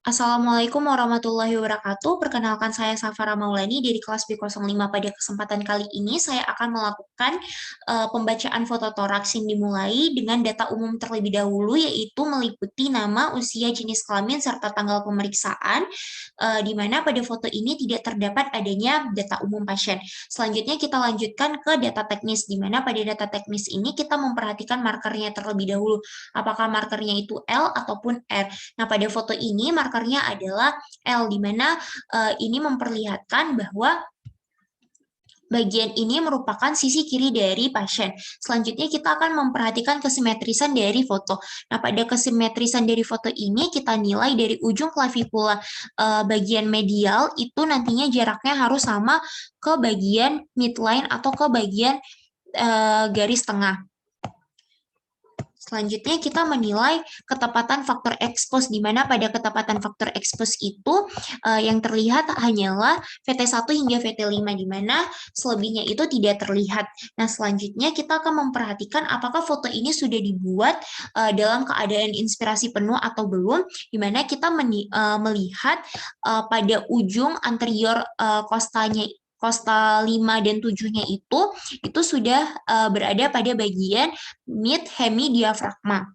Assalamualaikum warahmatullahi wabarakatuh. Perkenalkan saya Safara Maulani dari kelas B05. Pada kesempatan kali ini saya akan melakukan pembacaan foto toraks yang dimulai dengan data umum terlebih dahulu, yaitu meliputi nama, usia, jenis kelamin, serta tanggal pemeriksaan, di mana pada foto ini tidak terdapat adanya data umum pasien. Selanjutnya kita lanjutkan ke data teknis, di mana pada data teknis ini kita memperhatikan markernya terlebih dahulu. Apakah markernya itu L ataupun R. Nah, pada foto ini markernya adalah L, di mana ini memperlihatkan bahwa bagian ini merupakan sisi kiri dari pasien. Selanjutnya kita akan memperhatikan kesimetrisan dari foto. Nah, pada kesimetrisan dari foto ini kita nilai dari ujung klavikula bagian medial itu nantinya jaraknya harus sama ke bagian midline atau ke bagian garis tengah. Selanjutnya kita menilai ketepatan faktor expose, di mana pada ketepatan faktor expose itu yang terlihat hanyalah VT1 hingga VT5, di mana selebihnya itu tidak terlihat. Nah, selanjutnya kita akan memperhatikan apakah foto ini sudah dibuat dalam keadaan inspirasi penuh atau belum, di mana kita melihat pada ujung anterior kostanya kosta 5 dan 7-nya itu sudah berada pada bagian mid hemidiafragma.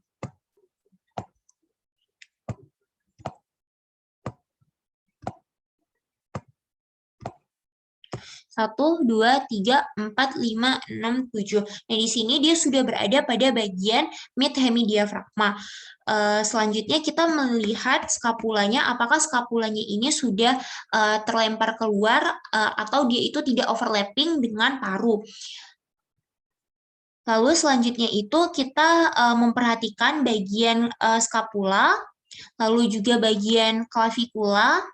1, 2, 3, 4, 5, 6, 7. Nah, di sini dia sudah berada pada bagian mid hemidiafragma. Selanjutnya kita melihat skapulanya, apakah skapulanya ini sudah terlempar keluar atau dia itu tidak overlapping dengan paru. Lalu selanjutnya itu kita memperhatikan bagian skapula, lalu juga bagian klavikula,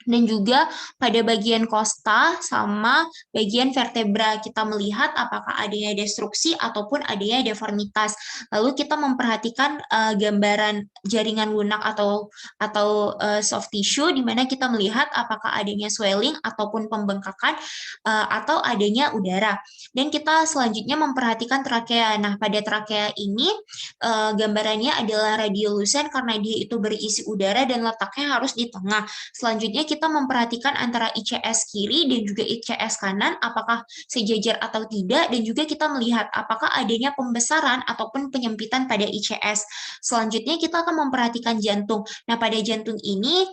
dan juga pada bagian kosta sama bagian vertebra kita melihat apakah adanya destruksi ataupun adanya deformitas. Lalu kita memperhatikan gambaran jaringan lunak atau soft tissue, di mana kita melihat apakah adanya swelling ataupun pembengkakan atau adanya udara. Dan kita selanjutnya memperhatikan trakea. Nah, pada trakea ini gambarannya adalah radiolucent karena dia itu berisi udara dan letaknya harus di tengah. Selanjutnya kita memperhatikan antara ICS kiri dan juga ICS kanan apakah sejajar atau tidak, dan juga kita melihat apakah adanya pembesaran ataupun penyempitan pada ICS. Selanjutnya kita akan memperhatikan jantung. Nah, pada jantung ini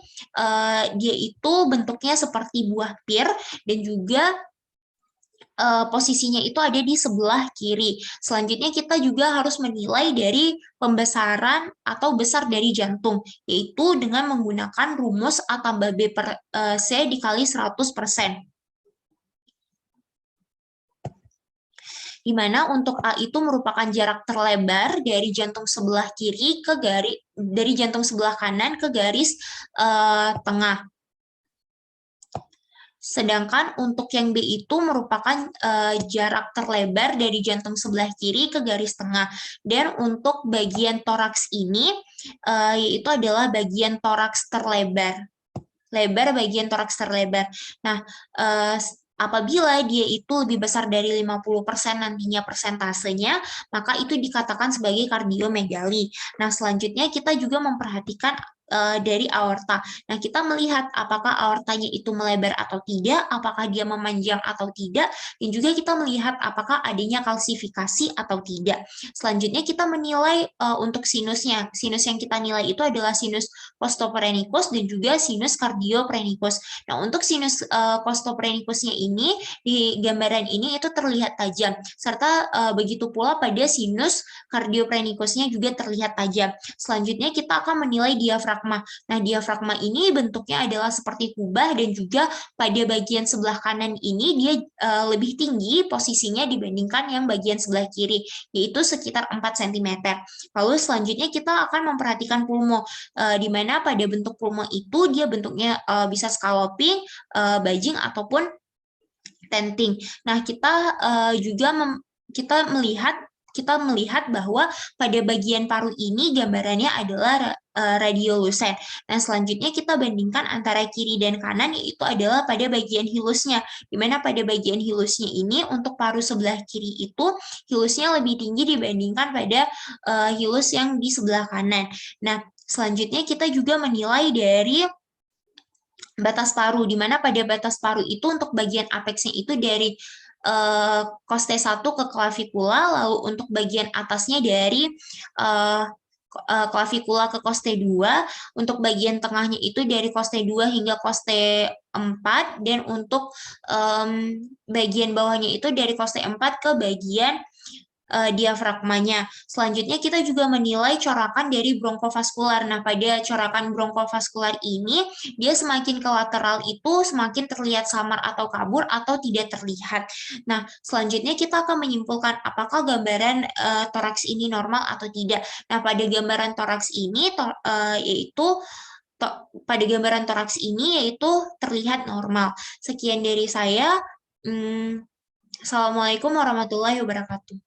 dia itu bentuknya seperti buah pir dan juga posisinya itu ada di sebelah kiri. Selanjutnya kita juga harus menilai dari pembesaran atau besar dari jantung, yaitu dengan menggunakan rumus A tambah B per C dikali 100%. Di mana untuk A itu merupakan jarak terlebar dari jantung sebelah kiri ke dari jantung sebelah kanan ke garis tengah. Sedangkan untuk yang B itu merupakan jarak terlebar dari jantung sebelah kiri ke garis tengah. Dan untuk bagian toraks ini yaitu adalah bagian toraks terlebar. Lebar bagian toraks terlebar. Nah, apabila dia itu lebih besar dari 50% nantinya persentasenya, maka itu dikatakan sebagai kardiomegali. Nah, selanjutnya kita juga memperhatikan dari aorta. Nah, kita melihat apakah aortanya itu melebar atau tidak, apakah dia memanjang atau tidak, dan juga kita melihat apakah adanya kalsifikasi atau tidak. Selanjutnya kita menilai untuk sinusnya. Sinus yang kita nilai itu adalah sinus costophrenicus dan juga sinus cardiophrenicus. Nah, untuk sinus costophrenicusnya ini di gambaran ini itu terlihat tajam, serta begitu pula pada sinus cardiophrenicusnya juga terlihat tajam. Selanjutnya kita akan menilai diafragma. Nah, diafragma ini bentuknya adalah seperti kubah dan juga pada bagian sebelah kanan ini dia lebih tinggi posisinya dibandingkan yang bagian sebelah kiri, yaitu sekitar 4 cm. Lalu selanjutnya kita akan memperhatikan pulmo, di mana pada bentuk pulmo itu dia bentuknya bisa scalloping, bulging ataupun tenting. Nah, kita juga kita melihat kita melihat bahwa pada bagian paru ini gambarannya adalah radiolucent. Nah, selanjutnya kita bandingkan antara kiri dan kanan, yaitu adalah pada bagian hilusnya. Di mana pada bagian hilusnya ini untuk paru sebelah kiri itu hilusnya lebih tinggi dibandingkan pada hilus yang di sebelah kanan. Nah, selanjutnya kita juga menilai dari batas paru, di mana pada batas paru itu untuk bagian apexnya itu dari koste 1 ke klavikula, lalu untuk bagian atasnya dari klavikula ke koste 2, untuk bagian tengahnya itu dari koste 2 hingga koste 4, dan untuk bagian bawahnya itu dari koste 4 ke bagian diafragmanya. Selanjutnya kita juga menilai corakan dari bronkofaskular. Nah, pada corakan bronkofaskular ini, dia semakin ke lateral itu semakin terlihat samar atau kabur atau tidak terlihat. Nah, selanjutnya kita akan menyimpulkan apakah gambaran toraks ini normal atau tidak. Nah, pada gambaran toraks ini pada gambaran toraks ini yaitu terlihat normal. Sekian dari saya. Assalamualaikum warahmatullahi wabarakatuh.